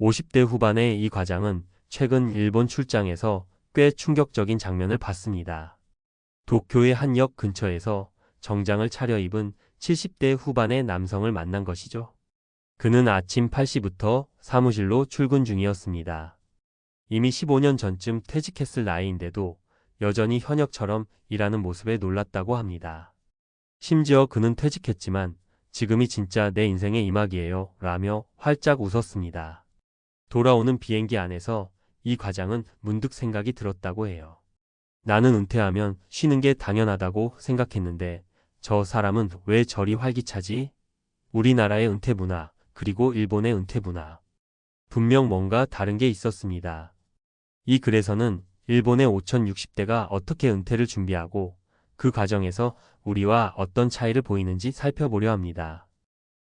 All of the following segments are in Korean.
50대 후반의 이 과장은 최근 일본 출장에서 꽤 충격적인 장면을 봤습니다. 도쿄의 한 역 근처에서 정장을 차려입은 70대 후반의 남성을 만난 것이죠. 그는 아침 8시부터 사무실로 출근 중이었습니다. 이미 15년 전쯤 퇴직했을 나이인데도 여전히 현역처럼 일하는 모습에 놀랐다고 합니다. 심지어 그는 퇴직했지만 지금이 진짜 내 인생의 이막이에요 라며 활짝 웃었습니다. 돌아오는 비행기 안에서 이 과장은 문득 생각이 들었다고 해요. 나는 은퇴하면 쉬는 게 당연하다고 생각했는데 저 사람은 왜 저리 활기차지? 우리나라의 은퇴 문화, 그리고 일본의 은퇴 문화. 분명 뭔가 다른 게 있었습니다. 이 글에서는 일본의 5060대가 어떻게 은퇴를 준비하고 그 과정에서 우리와 어떤 차이를 보이는지 살펴보려 합니다.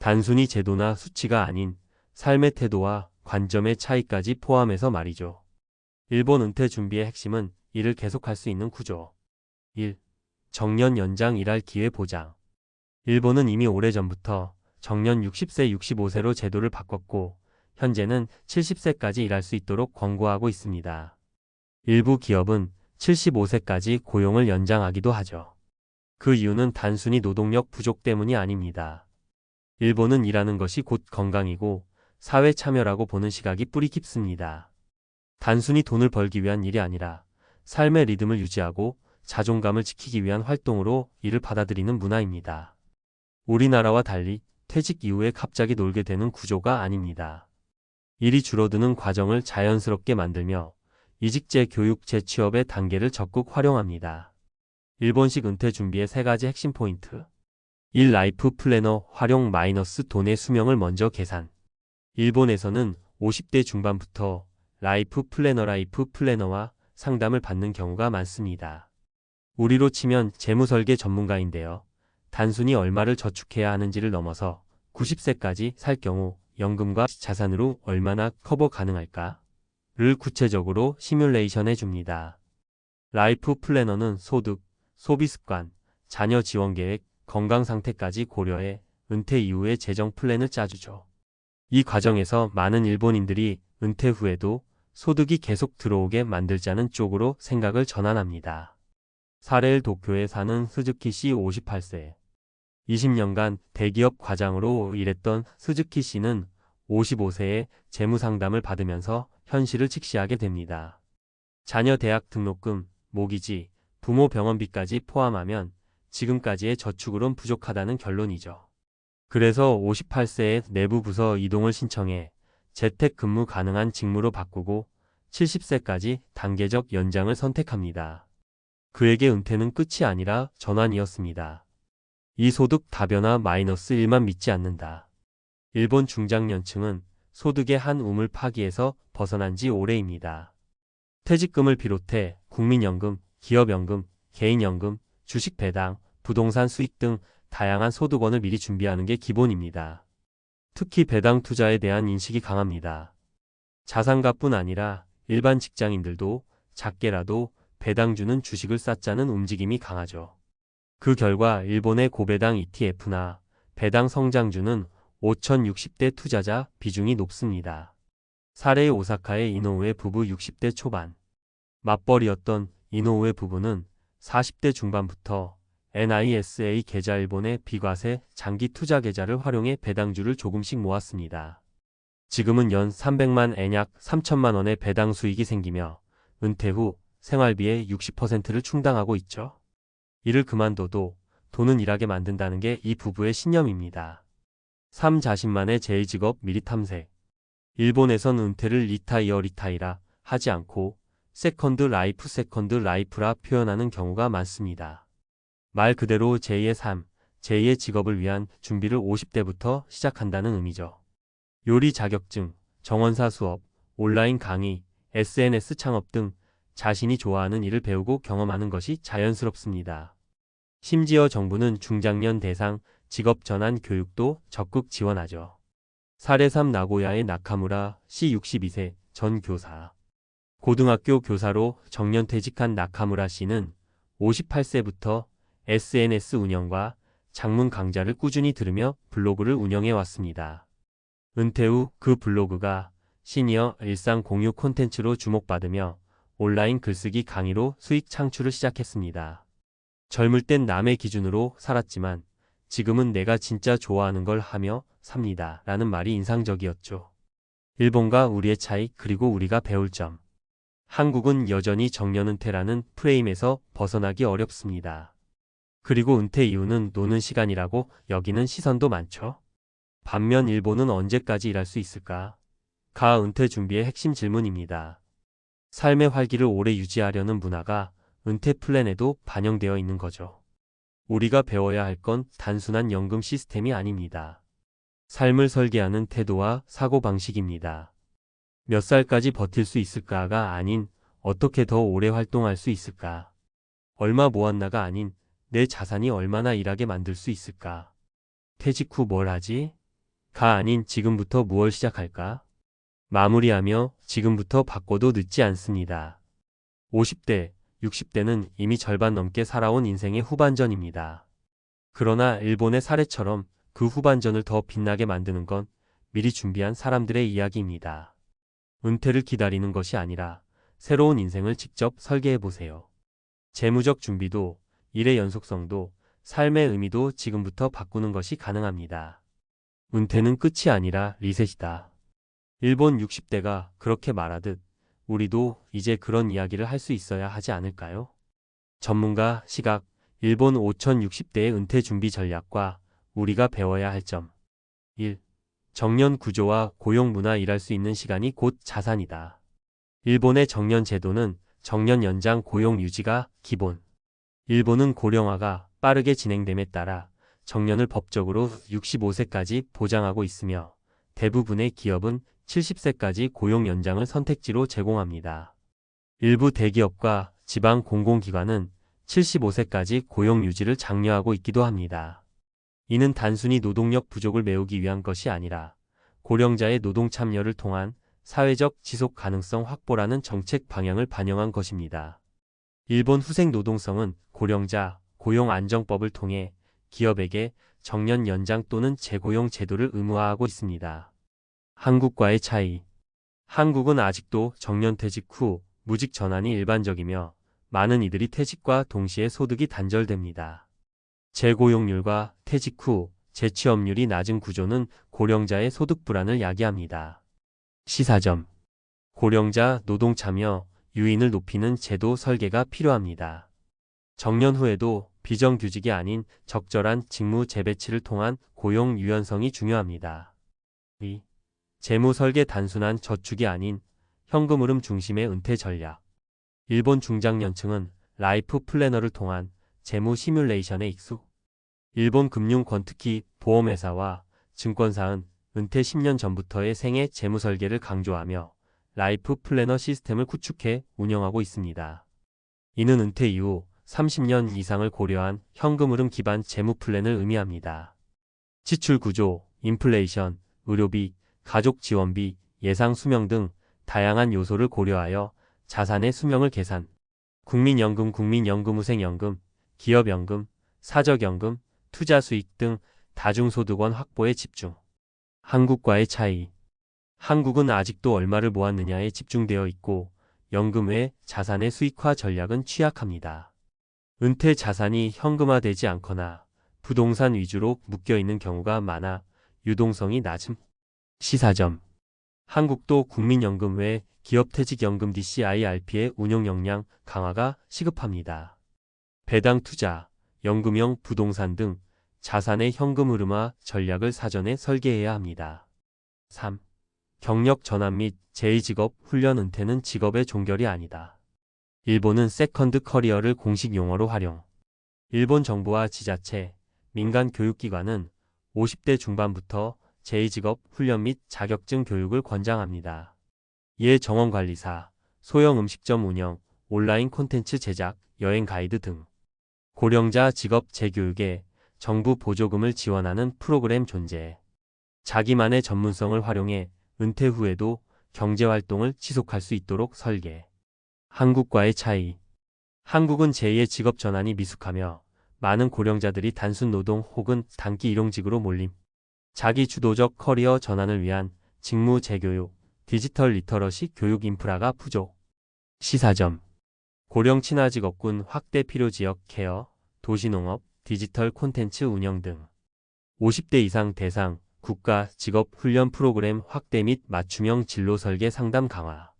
단순히 제도나 수치가 아닌 삶의 태도와 관점의 차이까지 포함해서 말이죠. 일본 은퇴 준비의 핵심은 일을 계속할 수 있는 구조. 1. 정년 연장 일할 기회 보장. 일본은 이미 오래전부터 정년 60세, 65세로 제도를 바꿨고 현재는 70세까지 일할 수 있도록 권고하고 있습니다. 일부 기업은 75세까지 고용을 연장하기도 하죠. 그 이유는 단순히 노동력 부족 때문이 아닙니다. 일본은 일하는 것이 곧 건강이고 사회 참여라고 보는 시각이 뿌리 깊습니다. 단순히 돈을 벌기 위한 일이 아니라 삶의 리듬을 유지하고 자존감을 지키기 위한 활동으로 일을 받아들이는 문화입니다. 우리나라와 달리 퇴직 이후에 갑자기 놀게 되는 구조가 아닙니다. 일이 줄어드는 과정을 자연스럽게 만들며 이직제 교육 재취업의 단계를 적극 활용합니다. 일본식 은퇴 준비의 3가지 핵심 포인트. 1. 라이프 플래너 활용 돈의 수명을 먼저 계산. 일본에서는 50대 중반부터 라이프 플래너와 상담을 받는 경우가 많습니다. 우리로 치면 재무설계 전문가인데요. 단순히 얼마를 저축해야 하는지를 넘어서 90세까지 살 경우 연금과 자산으로 얼마나 커버 가능할까를 구체적으로 시뮬레이션 해줍니다. 라이프 플래너는 소득, 소비 습관, 자녀 지원 계획, 건강 상태까지 고려해 은퇴 이후의 재정 플랜을 짜주죠. 이 과정에서 많은 일본인들이 은퇴 후에도 소득이 계속 들어오게 만들자는 쪽으로 생각을 전환합니다. 사례일 도쿄에 사는 스즈키 씨 58세. 20년간 대기업 과장으로 일했던 스즈키 씨는 55세에 재무상담을 받으면서 현실을 직시하게 됩니다. 자녀 대학 등록금, 모기지, 부모 병원비까지 포함하면 지금까지의 저축으론 부족하다는 결론이죠. 그래서 58세에 내부 부서 이동을 신청해 재택근무 가능한 직무로 바꾸고 70세까지 단계적 연장을 선택합니다. 그에게 은퇴는 끝이 아니라 전환이었습니다. 이 소득 다변화 -1만 믿지 않는다. 일본 중장년층은 소득의 한 우물 파기에서 벗어난 지 오래입니다. 퇴직금을 비롯해 국민연금, 기업연금, 개인연금, 주식 배당, 부동산 수익 등 다양한 소득원을 미리 준비하는 게 기본입니다. 특히 배당 투자에 대한 인식이 강합니다. 자산가뿐 아니라 일반 직장인들도 작게라도 배당 주는 주식을 쌓자는 움직임이 강하죠. 그 결과 일본의 고배당 ETF나 배당 성장주는 5060대 투자자 비중이 높습니다. 사례의 오사카의 이노우에 부부 60대 초반. 맞벌이였던 이노우에 부부는 40대 중반부터 NISA 계좌 일본의 비과세 장기 투자 계좌를 활용해 배당주를 조금씩 모았습니다. 지금은 연 300만 엔 약 3천만 원의 배당 수익이 생기며 은퇴 후 생활비의 60%를 충당하고 있죠. 일을 그만둬도 돈은 일하게 만든다는 게 이 부부의 신념입니다. 3. 자신만의 제2직업 미리 탐색. 일본에선 은퇴를 리타이라 하지 않고 세컨드 라이프라 표현하는 경우가 많습니다. 말 그대로 제2의 삶, 제2의 직업을 위한 준비를 50대부터 시작한다는 의미죠. 요리 자격증, 정원사 수업, 온라인 강의, SNS 창업 등 자신이 좋아하는 일을 배우고 경험하는 것이 자연스럽습니다. 심지어 정부는 중장년 대상 직업 전환 교육도 적극 지원하죠. 사례 3. 나고야의 나카무라 씨 62세 전 교사. 고등학교 교사로 정년퇴직한 나카무라 씨는 58세부터 SNS 운영과 장문 강좌를 꾸준히 들으며 블로그를 운영해 왔습니다. 은퇴 후 그 블로그가 시니어 일상 공유 콘텐츠로 주목받으며 온라인 글쓰기 강의로 수익 창출을 시작했습니다. 젊을 땐 남의 기준으로 살았지만 지금은 내가 진짜 좋아하는 걸 하며 삽니다. 라는 말이 인상적이었죠. 일본과 우리의 차이 그리고 우리가 배울 점. 한국은 여전히 정년은퇴라는 프레임에서 벗어나기 어렵습니다. 그리고 은퇴 이후는 노는 시간이라고 여기는 시선도 많죠. 반면 일본은 언제까지 일할 수 있을까? 가 은퇴 준비의 핵심 질문입니다. 삶의 활기를 오래 유지하려는 문화가 은퇴 플랜에도 반영되어 있는 거죠. 우리가 배워야 할 건 단순한 연금 시스템이 아닙니다. 삶을 설계하는 태도와 사고방식입니다. 몇 살까지 버틸 수 있을까가 아닌 어떻게 더 오래 활동할 수 있을까? 얼마 모았나가 아닌 내 자산이 얼마나 일하게 만들 수 있을까? 퇴직 후 뭘 하지? 가 아닌 지금부터 무엇을 시작할까? 마무리하며 지금부터 바꿔도 늦지 않습니다. 50대, 60대는 이미 절반 넘게 살아온 인생의 후반전입니다. 그러나 일본의 사례처럼 그 후반전을 더 빛나게 만드는 건 미리 준비한 사람들의 이야기입니다. 은퇴를 기다리는 것이 아니라 새로운 인생을 직접 설계해 보세요. 재무적 준비도, 일의 연속성도, 삶의 의미도 지금부터 바꾸는 것이 가능합니다. 은퇴는 끝이 아니라 리셋이다. 일본 60대가 그렇게 말하듯 우리도 이제 그런 이야기를 할 수 있어야 하지 않을까요? 전문가 시각, 일본 5060대의 은퇴 준비 전략과 우리가 배워야 할 점. 1. 정년 구조와 고용 문화. 일할 수 있는 시간이 곧 자산이다. 일본의 정년 제도는 정년 연장 고용 유지가 기본. 일본은 고령화가 빠르게 진행됨에 따라 정년을 법적으로 65세까지 보장하고 있으며 대부분의 기업은 70세까지 고용 연장을 선택지로 제공합니다. 일부 대기업과 지방 공공기관은 75세까지 고용 유지를 장려하고 있기도 합니다. 이는 단순히 노동력 부족을 메우기 위한 것이 아니라 고령자의 노동 참여를 통한 사회적 지속 가능성 확보라는 정책 방향을 반영한 것입니다. 일본 후생 노동성은 고령자 고용안정법을 통해 기업에게 정년 연장 또는 재고용 제도를 의무화하고 있습니다. 한국과의 차이. 한국은 아직도 정년퇴직 후 무직 전환이 일반적이며 많은 이들이 퇴직과 동시에 소득이 단절됩니다. 재고용률과 퇴직 후 재취업률이 낮은 구조는 고령자의 소득 불안을 야기합니다. 시사점. 고령자 노동 참여 유인을 높이는 제도 설계가 필요합니다. 정년 후에도 비정규직이 아닌 적절한 직무 재배치를 통한 고용 유연성이 중요합니다. 2. 재무 설계. 단순한 저축이 아닌 현금 흐름 중심의 은퇴 전략. 일본 중장년층은 라이프 플래너를 통한 재무 시뮬레이션에 익숙. 일본 금융권 특히 보험회사와 증권사는 은퇴 10년 전부터의 생애 재무 설계를 강조하며 라이프 플래너 시스템을 구축해 운영하고 있습니다. 이는 은퇴 이후 30년 이상을 고려한 현금 흐름 기반 재무 플랜을 의미합니다. 지출 구조, 인플레이션, 의료비, 가족 지원비, 예상 수명 등 다양한 요소를 고려하여 자산의 수명을 계산. 국민연금, 국민연금후생연금, 기업연금, 사적연금, 투자수익 등 다중소득원 확보에 집중. 한국과의 차이. 한국은 아직도 얼마를 모았느냐에 집중되어 있고 연금 외 자산의 수익화 전략은 취약합니다. 은퇴 자산이 현금화되지 않거나 부동산 위주로 묶여있는 경우가 많아 유동성이 낮음. 시사점. 한국도 국민연금 외 기업퇴직연금 DCIRP의 운용 역량 강화가 시급합니다. 배당 투자, 연금형 부동산 등 자산의 현금 흐름화 전략을 사전에 설계해야 합니다. 3. 경력 전환 및 제2직업 훈련. 은퇴는 직업의 종결이 아니다. 일본은 세컨드 커리어를 공식 용어로 활용. 일본 정부와 지자체, 민간 교육기관은 50대 중반부터 제2직업 훈련 및 자격증 교육을 권장합니다. 이에 정원관리사, 소형 음식점 운영, 온라인 콘텐츠 제작, 여행 가이드 등 고령자 직업 재교육에 정부 보조금을 지원하는 프로그램 존재. 자기만의 전문성을 활용해 은퇴 후에도 경제활동을 지속할 수 있도록 설계. 한국과의 차이. 한국은 제2의 직업 전환이 미숙하며 많은 고령자들이 단순 노동 혹은 단기 일용직으로 몰림. 자기 주도적 커리어 전환을 위한 직무 재교육, 디지털 리터러시 교육 인프라가 부족. 시사점. 고령 친화 직업군 확대 필요 지역 케어, 도시농업, 디지털 콘텐츠 운영 등 50대 이상 대상 국가 직업 훈련 프로그램 확대 및 맞춤형 진로 설계 상담 강화.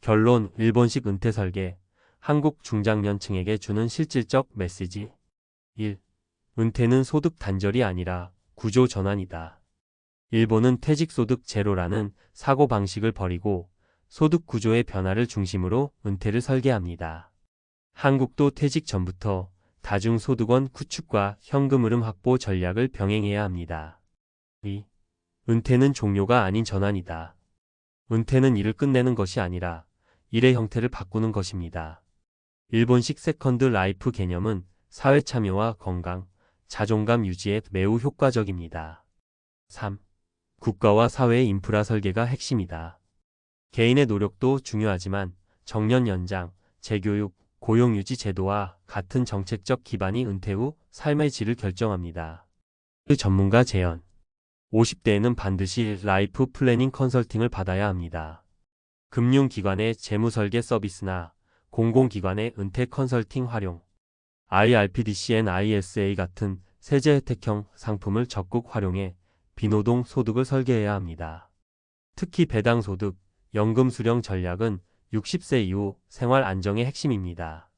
결론 일본식 은퇴 설계. 한국 중장년층에게 주는 실질적 메시지. 1. 은퇴는 소득 단절이 아니라 구조 전환이다. 일본은 퇴직소득 제로라는 사고방식을 버리고 소득 구조의 변화를 중심으로 은퇴를 설계합니다. 한국도 퇴직 전부터 다중소득원 구축과 현금 흐름 확보 전략을 병행해야 합니다. 2. 은퇴는 종료가 아닌 전환이다. 은퇴는 일을 끝내는 것이 아니라 일의 형태를 바꾸는 것입니다. 일본식 세컨드 라이프 개념은 사회 참여와 건강, 자존감 유지에 매우 효과적입니다. 3. 국가와 사회의 인프라 설계가 핵심이다. 개인의 노력도 중요하지만 정년 연장, 재교육, 고용 유지 제도와 같은 정책적 기반이 은퇴 후 삶의 질을 결정합니다. 전문가 제언. 50대에는 반드시 라이프 플래닝 컨설팅을 받아야 합니다. 금융기관의 재무설계 서비스나 공공기관의 은퇴 컨설팅 활용, IRPDCN ISA 같은 세제 혜택형 상품을 적극 활용해 비노동 소득을 설계해야 합니다. 특히 배당소득, 연금 수령 전략은 60세 이후 생활 안정의 핵심입니다.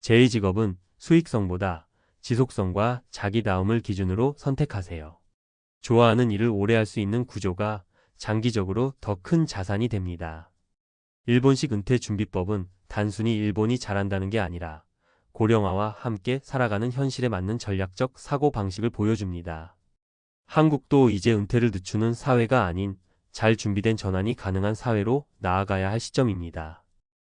제2직업은 수익성보다 지속성과 자기다움을 기준으로 선택하세요. 좋아하는 일을 오래 할 수 있는 구조가 장기적으로 더 큰 자산이 됩니다. 일본식 은퇴 준비법은 단순히 일본이 잘한다는 게 아니라 고령화와 함께 살아가는 현실에 맞는 전략적 사고방식을 보여줍니다. 한국도 이제 은퇴를 늦추는 사회가 아닌 잘 준비된 전환이 가능한 사회로 나아가야 할 시점입니다.